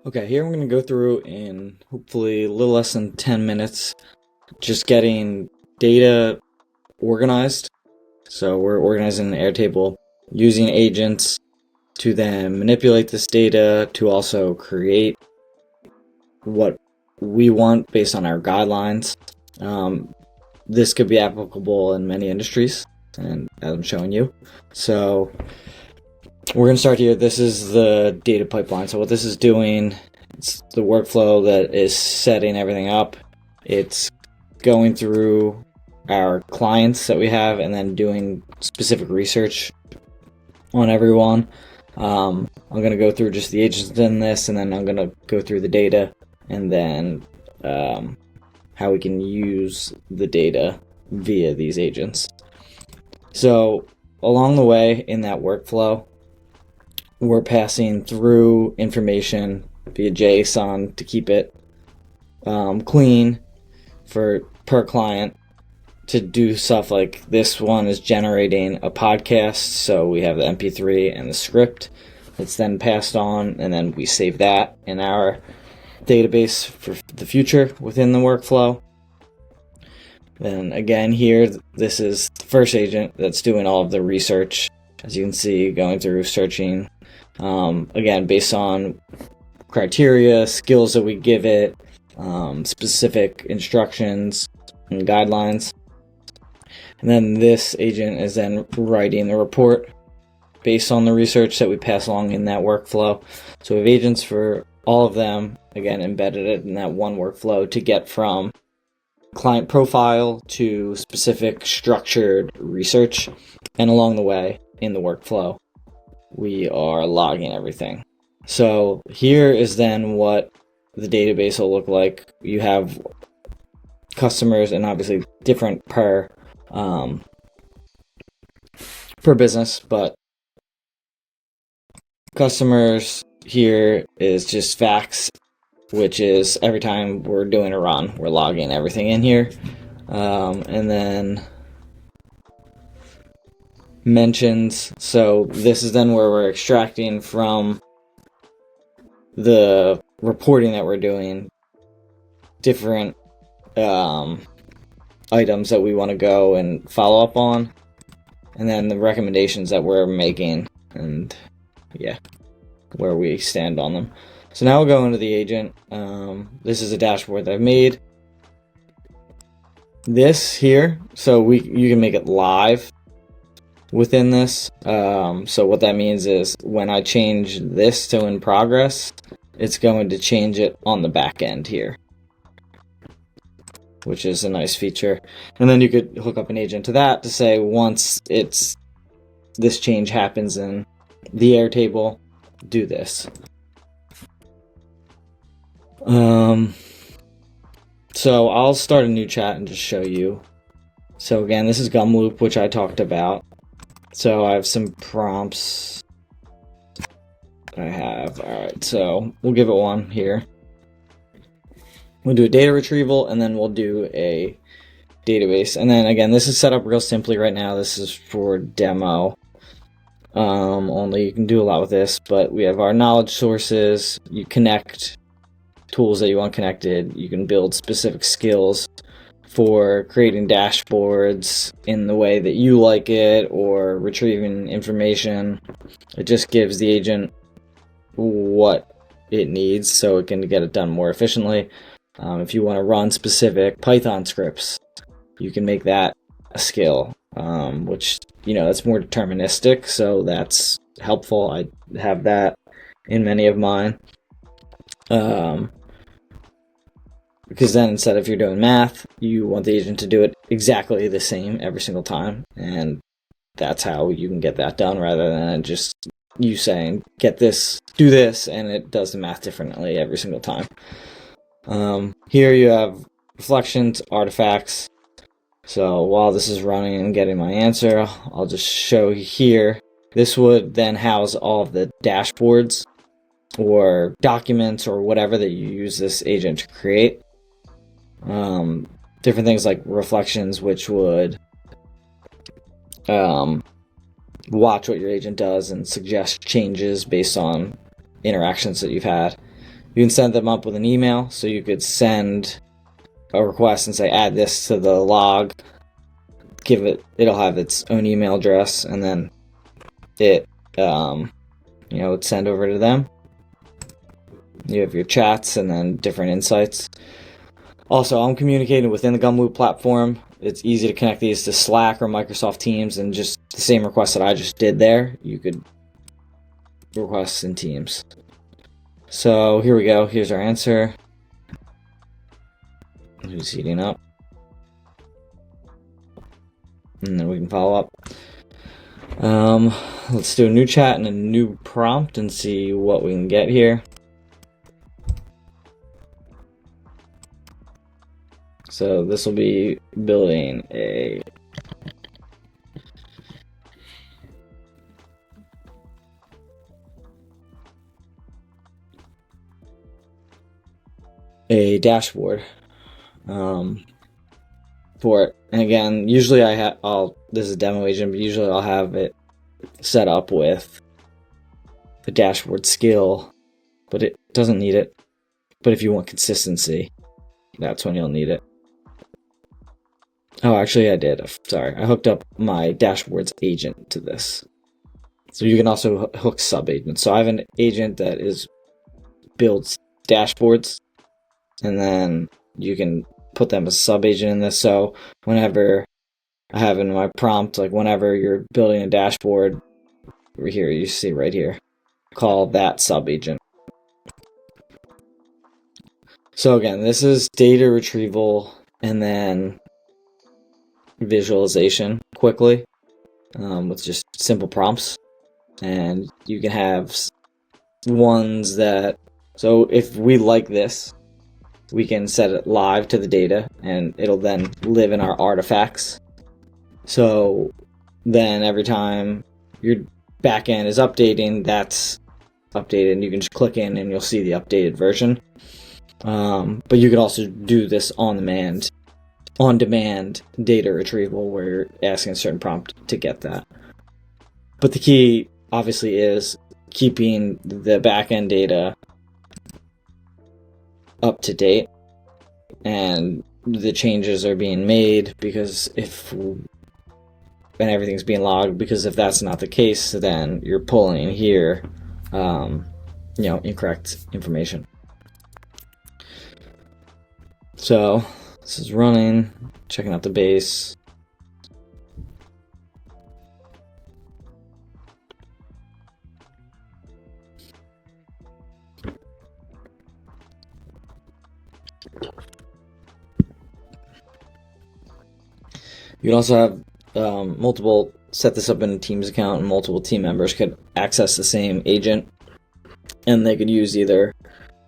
Okay, here I'm going to go through in hopefully a little less than 10 minutes, just getting data organized. So we're organizing an Airtable using agents to then manipulate this data to also create what we want based on our guidelines. This could be applicable in many industries, and as I'm showing you. So we're going to start here. This is the data pipeline. So what this is doing, it's the workflow that is setting everything up. It's going through our clients that we have and then doing specific research on everyone. I'm going to go through just the agents in this, and then I'm going to go through the data, and then how we can use the data via these agents. So along the way in that workflow, we're passing through information via JSON to keep it clean per client, to do stuff like this one is generating a podcast. So we have the MP3 and the script. It's then passed on, and then we save that in our database for the future within the workflow. Then again here, this is the first agent that's doing all of the research. As you can see, going through searching, again, based on criteria, skills that we give it, specific instructions and guidelines. And then this agent is then writing the report based on the research that we pass along in that workflow. So we have agents for all of them, again, embedded in that one workflow to get from client profile to specific structured research. And along the way in the workflow, we are logging everything. So here is then what the database will look like. You have customers, and obviously different per business, but customers here is just facts, which is every time we're doing a run, we're logging everything in here. And then mentions. So this is then where we're extracting from the reporting that we're doing different items that we want to go and follow up on, and then the recommendations that we're making, and where we stand on them. So now we'll go into the agent. This is a dashboard that I've made. This here, so you can make it live within this. So what that means is when I change this to in progress, it's going to change it on the back end here, which is a nice feature. And then you could hook up an agent to that to say once this change happens in the Airtable, do this. So I'll start a new chat and just show you. So again, this is Gumloop, which I talked about. So I have some prompts. Alright, so we'll give it one here. We'll do a data retrieval, and then we'll do a database. And then again, this is set up real simply right now. This is for demo. Only you can do a lot with this, but we have our knowledge sources. You connect tools that you want connected. You can build specific skills for creating dashboards in the way that you like it, or retrieving information. It just gives the agent what it needs so it can get it done more efficiently. If you want to run specific Python scripts, you can make that a skill, which, that's more deterministic, so that's helpful. I have that in many of mine. Because then instead of you're doing math, you want the agent to do it exactly the same every single time, and that's how you can get that done, rather than just you saying, get this, do this, and it does the math differently every single time. Here you have reflections, artifacts. So while this is running and getting my answer, I'll just show here. This would then house all of the dashboards or documents or whatever that you use this agent to create. Different things like reflections, which would watch what your agent does and suggest changes based on interactions that you've had. You can send them up with an email, so you could send a request and say add this to the log, it'll have its own email address, and then it would send over to them. You have your chats and then different insights. Also, I'm communicating within the Gumloop platform. It's easy to connect these to Slack or Microsoft Teams, and just the same request that I just did there, you could request in Teams. So here we go. Here's our answer. Who's heating up? And then we can follow up. Let's do a new chat and a new prompt and see what we can get here. So this will be building a dashboard for it. And again, usually this is a demo agent, but usually I'll have it set up with the dashboard skill, but it doesn't need it. But if you want consistency, that's when you'll need it. Oh, actually I did. Sorry. I hooked up my dashboards agent to this. So you can also hook sub-agents. So I have an agent that builds dashboards, and then you can put them as a sub-agent in this. So whenever I have in my prompt, like whenever you're building a dashboard, over here, you see right here, call that sub-agent. So again, this is data retrieval and then visualization quickly with just simple prompts. And you can have ones that, so if we like this, we can set it live to the data and it'll then live in our artifacts. So then every time your backend is updating, that's updated, and you can just click in and you'll see the updated version. But you could also do this on-demand data retrieval where you're asking a certain prompt to get that. But the key, obviously, is keeping the backend data up to date and the changes are being made, because and everything's being logged, because if that's not the case, then you're pulling here incorrect information. So this is running, checking out the base. You can also have set this up in a Teams account, and multiple team members could access the same agent, and they could use either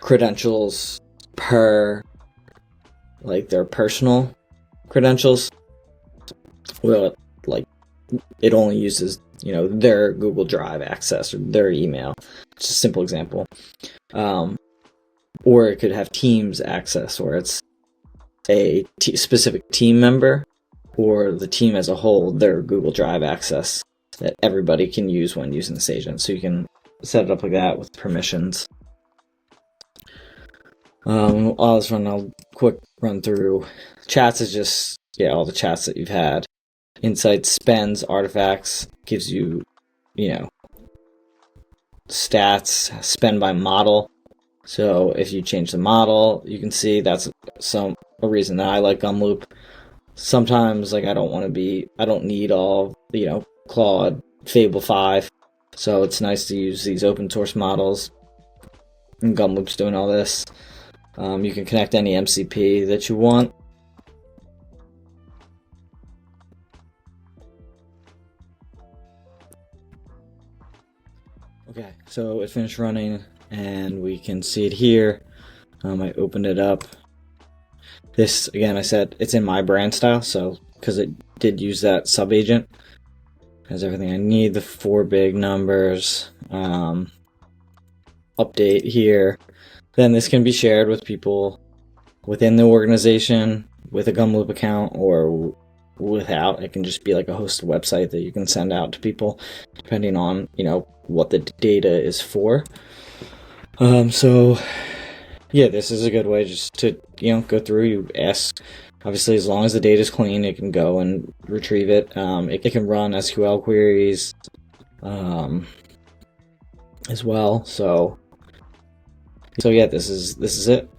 credentials per, like, their personal credentials, well, like, it only uses, their Google Drive access or their email. It's a simple example. Or it could have Teams access, where it's a specific team member or the team as a whole, their Google Drive access that everybody can use when using this agent. So you can set it up like that with permissions. I'll just run a quick run through. Chats is just, all the chats that you've had. Insights, spends, artifacts, gives you, stats, spend by model. So if you change the model, you can see that's a reason that I like Gumloop. Sometimes, like, I don't need all, Claude, Fable 5. So it's nice to use these open source models. And Gumloop's doing all this. You can connect any MCP that you want. Okay, so it finished running, and we can see it here. I opened it up. This, again, I said it's in my brand style, so because it did use that sub-agent. Has everything I need, the 4 big numbers. Update here. Then this can be shared with people within the organization with a Gumloop account or without. It can just be like a hosted website that you can send out to people depending on, what the data is for. So Yeah, this is a good way just to, go through. You ask, obviously, as long as the data is clean, it can go and retrieve it. It can run SQL queries as well. So yeah, this is it.